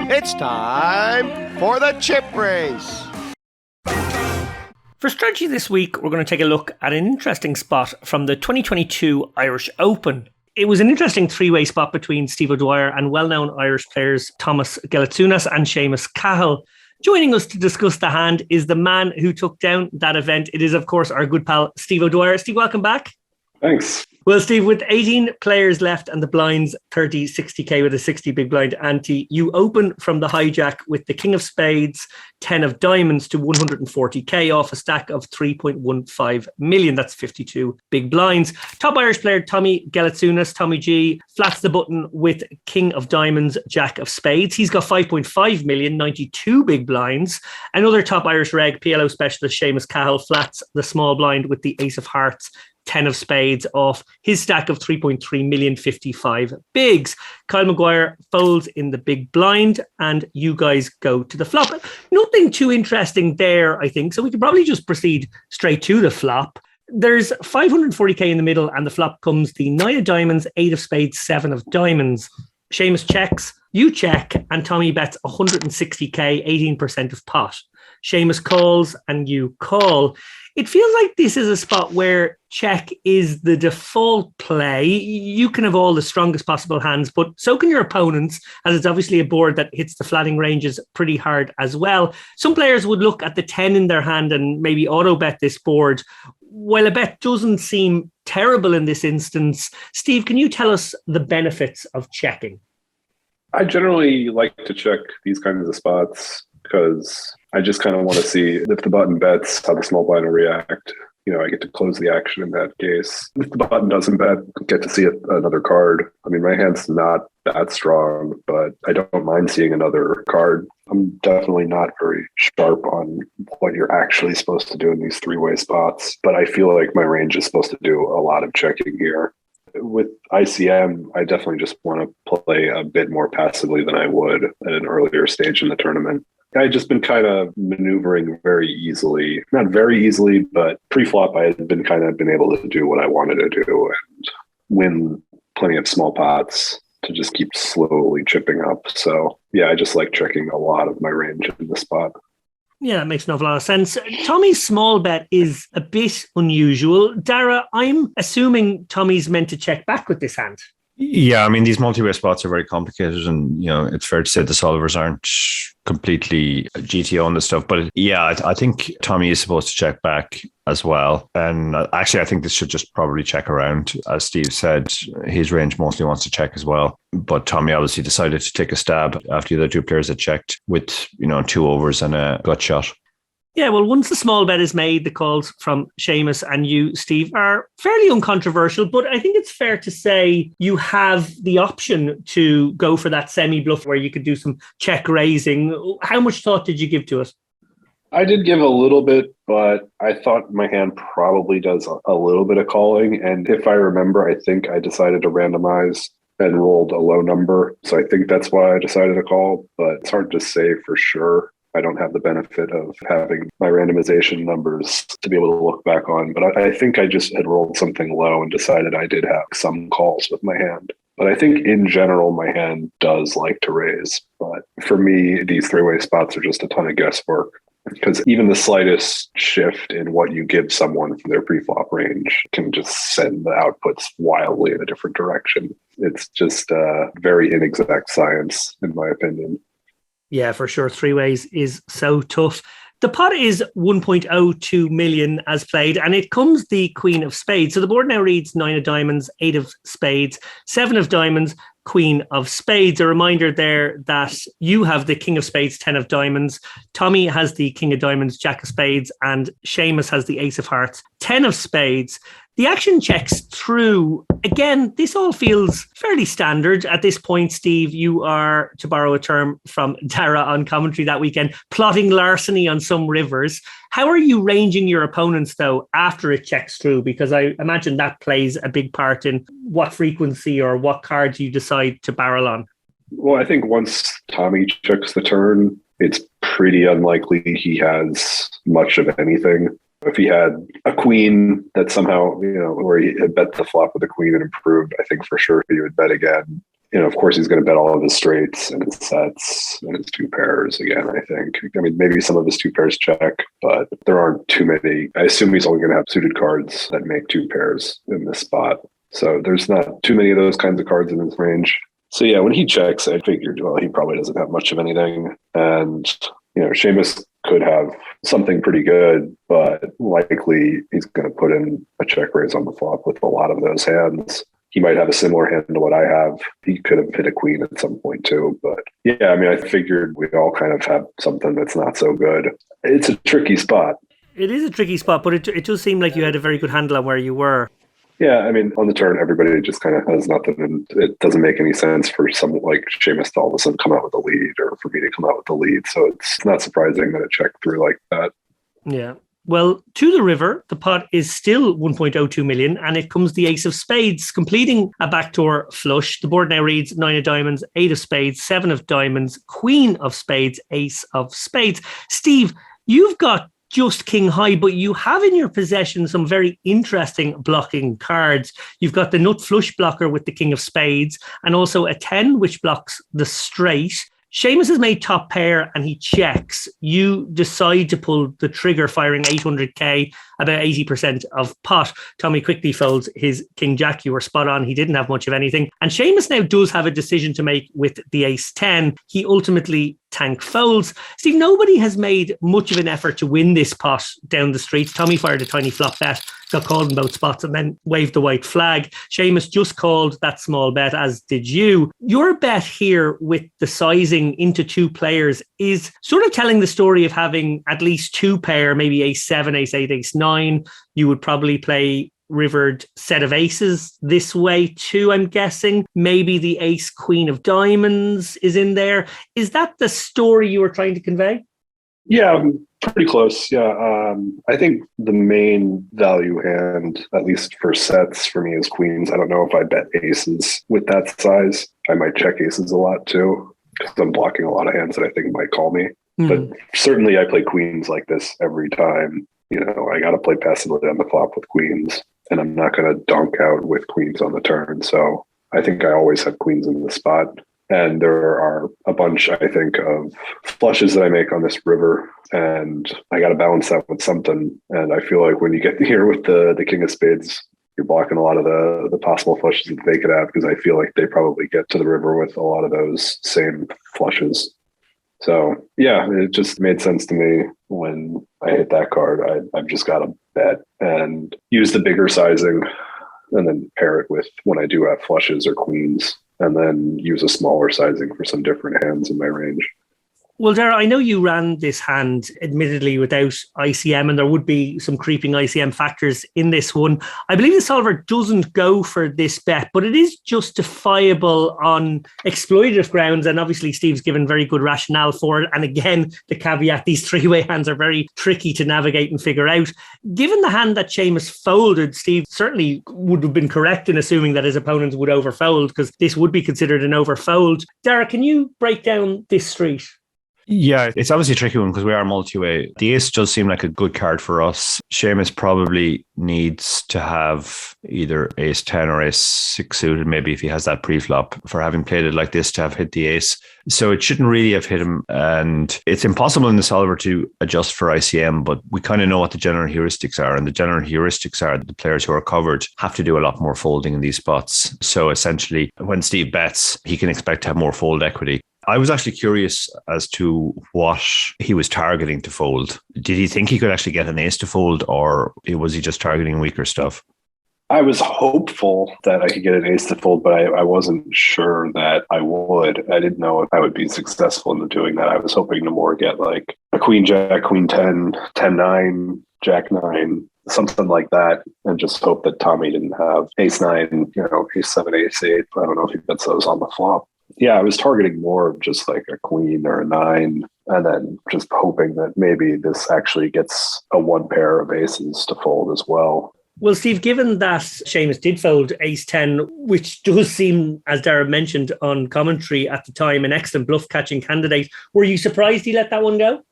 It's time for the chip race. For strategy this week, we're going to take a look at an interesting spot from the 2022 Irish Open. It was an interesting three-way spot between Steve O'Dwyer and well-known Irish players Thomas Geleziunas and Seamus Cahill. Joining us to discuss the hand is the man who took down that event. It is, of course, our good pal, Steve O'Dwyer. Steve, welcome back. Thanks. Well, Steve, with 18 players left and the blinds 30, 60k with a 60 big blind ante, you open from the hijack with the King of Spades, 10 of Diamonds to 140k off a stack of 3.15 million. That's 52 big blinds. Top Irish player Tommy Geleziunas, Tommy G, flats the button with King of Diamonds, Jack of Spades. He's got 5.5 million, 92 big blinds. Another top Irish reg, PLO specialist Seamus Cahill, flats the small blind with the Ace of Hearts, 10 of Spades off his stack of 3.3 million, 55 bigs. Kyle Maguire folds in the big blind and you guys go to the flop. Nothing too interesting there, I think. So we could probably just proceed straight to the flop. There's 540k in the middle and the flop comes the 9 of Diamonds, 8 of Spades, 7 of Diamonds. Seamus checks, you check, and Tommy bets 160k, 18% of pot. Seamus calls and you call. It feels like this is a spot where check is the default play. You can have all the strongest possible hands, but so can your opponents, as it's obviously a board that hits the flatting ranges pretty hard as well. Some players would look at the 10 in their hand and maybe auto-bet this board. While a bet doesn't seem terrible in this instance, Steve, can you tell us the benefits of checking? I generally like to check these kinds of spots because I just kind of want to see if the button bets, how the small blind will react. I get to close the action in that case. If the button doesn't bet, get to see another card. I mean, my hand's not that strong, but I don't mind seeing another card. I'm definitely not very sharp on what you're actually supposed to do in these three-way spots, but I feel like my range is supposed to do a lot of checking here. With ICM, I definitely just want to play a bit more passively than I would at an earlier stage in the tournament. I'd just been kind of maneuvering very easily. Not very easily, but pre-flop I had been able to do what I wanted to do and win plenty of small pots to just keep slowly chipping up. So yeah, I just like checking a lot of my range in the spot. Yeah, that makes an awful lot of sense. Tommy's small bet is a bit unusual. Dara, I'm assuming Tommy's meant to check back with this hand. Yeah, I mean, these multi-way spots are very complicated and, it's fair to say the solvers aren't completely GTO on this stuff. But yeah, I think Tommy is supposed to check back as well. And actually, I think this should just probably check around. As Steve said, his range mostly wants to check as well. But Tommy obviously decided to take a stab after the other two players had checked with, 2 overs and a gut shot. Yeah, well, once the small bet is made, the calls from Seamus and you, Steve, are fairly uncontroversial, but I think it's fair to say you have the option to go for that semi-bluff where you could do some check raising. How much thought did you give to it? I did give a little bit, but I thought my hand probably does a little bit of calling. And if I remember, I think I decided to randomize and rolled a low number. So I think that's why I decided to call, but it's hard to say for sure. I don't have the benefit of having my randomization numbers to be able to look back on. But I think I just had rolled something low and decided I did have some calls with my hand. But I think in general, my hand does like to raise. But for me, these three-way spots are just a ton of guesswork because even the slightest shift in what you give someone from their pre-flop range can just send the outputs wildly in a different direction. It's just a very inexact science, in my opinion. Yeah, for sure. Three ways is so tough. The pot is 1.02 million as played, and it comes the Queen of Spades. So the board now reads 9 of Diamonds, 8 of Spades, 7 of Diamonds, Queen of Spades. A reminder there that you have the King of Spades, 10 of Diamonds. Tommy has the King of Diamonds, Jack of Spades, and Seamus has the Ace of Hearts, 10 of Spades. The action checks through. Again, this all feels fairly standard at this point, Steve. You are, to borrow a term from Dara on commentary that weekend, plotting larceny on some rivers. How are you ranging your opponents, though, after it checks through? Because I imagine that plays a big part in what frequency or what cards you decide to barrel on. Well, I think once Tommy checks the turn, it's pretty unlikely he has much of anything. If he had a queen that somehow, where he had bet the flop with a queen and improved, I think for sure he would bet again. of course, he's going to bet all of his straights and his sets and his two pairs again, I think. I mean, maybe some of his two pairs check, but there aren't too many. I assume he's only going to have suited cards that make two pairs in this spot. So there's not too many of those kinds of cards in his range. So yeah, when he checks, I figured, well, he probably doesn't have much of anything. And, Seamus could have something pretty good, but likely he's going to put in a check raise on the flop with a lot of those hands. He might have a similar hand to what I have. He could have hit a queen at some point too. But yeah, I mean, I figured we all kind of have something that's not so good. It's a tricky spot. It is a tricky spot, but it does seem like you had a very good handle on where you were. Yeah, I mean, on the turn, everybody just kind of has nothing, and it doesn't make any sense for someone like Seamus to all of a sudden come out with a lead, or for me to come out with the lead. So it's not surprising that it checked through like that. Yeah. Well, to the river, the pot is still 1.02 million, and it comes the ace of spades, completing a backdoor flush. The board now reads 9 of diamonds, 8 of spades, 7 of diamonds, queen of spades, ace of spades. Steve, you've got just king high, but you have in your possession some very interesting blocking cards. You've got the nut flush blocker with the king of spades, and also a 10, which blocks the straight. Seamus has made top pair and he checks. You decide to pull the trigger, firing 800k, about 80% of pot. Tommy quickly folds his king jack. You were spot on. He didn't have much of anything. And Seamus now does have a decision to make with the ace 10. He ultimately tank folds. Steve, nobody has made much of an effort to win this pot down the street. Tommy fired a tiny flop bet, got called in both spots, and then waved the white flag. Seamus just called that small bet, as did you. Your bet here with the sizing into two players is sort of telling the story of having at least two pair, maybe ace 7, ace 8, ace 9. You would probably play rivered set of aces this way too, I'm guessing. Maybe the ace queen of diamonds is in there. Is that the story you were trying to convey? Yeah, pretty close. Yeah. I think the main value hand, at least for sets for me, is queens. I don't know if I bet aces with that size. I might check aces a lot too, because I'm blocking a lot of hands that I think might call me. But certainly I play queens like this every time. I got to play passively on the flop with queens, and I'm not going to donk out with queens on the turn. So I think I always have queens in the spot. And there are a bunch, I think, of flushes that I make on this river, and I got to balance that with something. And I feel like when you get here with the king of spades, you're blocking a lot of the possible flushes that they could have, because I feel like they probably get to the river with a lot of those same flushes. So yeah, it just made sense to me when I hit that card. I've just got to bet and use the bigger sizing, and then pair it with when I do have flushes or queens, and then use a smaller sizing for some different hands in my range. Well, Dara, I know you ran this hand, admittedly, without ICM, and there would be some creeping ICM factors in this one. I believe the solver doesn't go for this bet, but it is justifiable on exploitative grounds, and obviously Steve's given very good rationale for it. And again, the caveat, these three-way hands are very tricky to navigate and figure out. Given the hand that Seamus folded, Steve certainly would have been correct in assuming that his opponents would overfold, because this would be considered an overfold. Dara, can you break down this street? Yeah, it's obviously a tricky one because we are multi-way. The ace does seem like a good card for us. Seamus probably needs to have either ace 10 or ace 6 suited, maybe if he has that pre-flop, for having played it like this to have hit the ace. So it shouldn't really have hit him. And it's impossible in the solver to adjust for ICM, but we kind of know what the general heuristics are. And the general heuristics are that the players who are covered have to do a lot more folding in these spots. So essentially, when Steve bets, he can expect to have more fold equity. I was actually curious as to what he was targeting to fold. Did he think he could actually get an ace to fold, or was he just targeting weaker stuff? I was hopeful that I could get an ace to fold, but I wasn't sure that I would. I didn't know if I would be successful in doing that. I was hoping to more get like a queen jack, queen 10, 10 9, jack 9, something like that, and just hope that Tommy didn't have ace 9, ace 7, ace 8. I don't know if he gets those on the flop. Yeah, I was targeting more of just like a queen or a 9, and then just hoping that maybe this actually gets a one pair of aces to fold as well. Well, Steve, given that Seamus did fold ace 10, which does seem, as Dara mentioned on commentary at the time, an excellent bluff catching candidate, were you surprised he let that one go?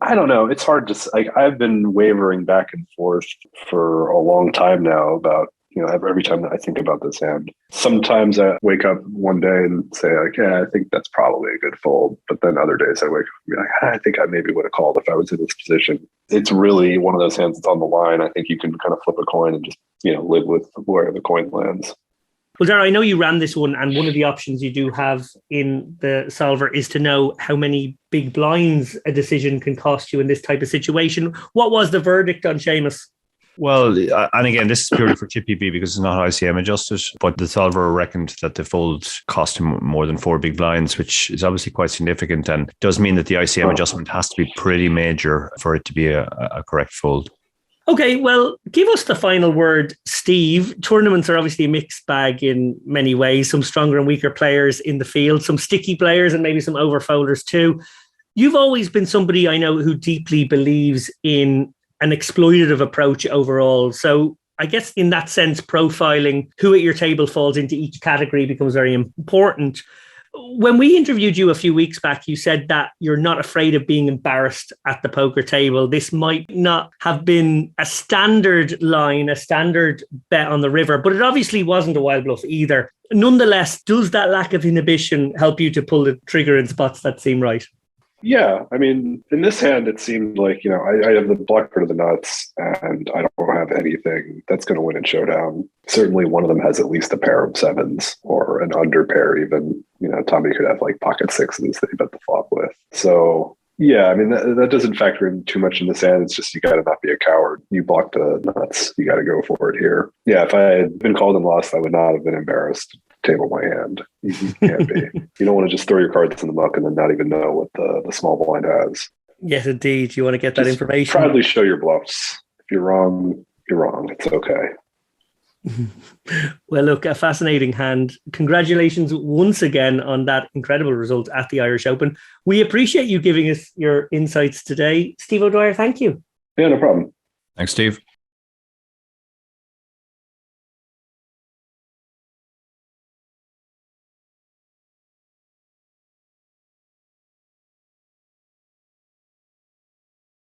I don't know. It's hard to, I've been wavering back and forth for a long time now about every time that I think about this hand. Sometimes I wake up one day and say like, yeah, I think that's probably a good fold. But then other days I wake up and be like, I think I maybe would have called if I was in this position. It's really one of those hands that's on the line. I think you can kind of flip a coin and just, live with where the coin lands. Well, Dara, I know you ran this one, and one of the options you do have in the solver is to know how many big blinds a decision can cost you in this type of situation. What was the verdict on Seamus? Well, and again, this is purely for chip PV because it's not ICM adjusted, but the solver reckoned that the fold cost him more than 4 big blinds, which is obviously quite significant and does mean that the ICM adjustment has to be pretty major for it to be a correct fold. Okay, well, give us the final word, Steve. Tournaments are obviously a mixed bag in many ways. Some stronger and weaker players in the field, some sticky players, and maybe some overfolders too. You've always been somebody I know who deeply believes in an exploitative approach overall. So I guess in that sense, profiling who at your table falls into each category becomes very important. When we interviewed you a few weeks back, you said that you're not afraid of being embarrassed at the poker table. This might not have been a standard line, a standard bet on the river, but it obviously wasn't a wild bluff either. Nonetheless, does that lack of inhibition help you to pull the trigger in spots that seem right? Yeah, I mean, in this hand, it seemed like, I have the blocker to the nuts and I don't have anything that's going to win in showdown. Certainly one of them has at least a pair of sevens or an under pair even. Tommy could have like pocket sixes that he bet the flop with. So, yeah, I mean, that doesn't factor in too much in this hand. It's just you got to not be a coward. You blocked the nuts. You got to go for it here. Yeah, if I had been called and lost, I would not have been embarrassed. Table my hand. You can't be. You don't want to just throw your cards in the muck and then not even know what the small blind has. Yes, indeed. You want to get that information. Proudly show your bluffs. If you're wrong, you're wrong. It's okay. Well, look, a fascinating hand. Congratulations once again on that incredible result at the Irish Open. We appreciate you giving us your insights today. Steve O'Dwyer, thank you. Yeah, no problem. Thanks, Steve.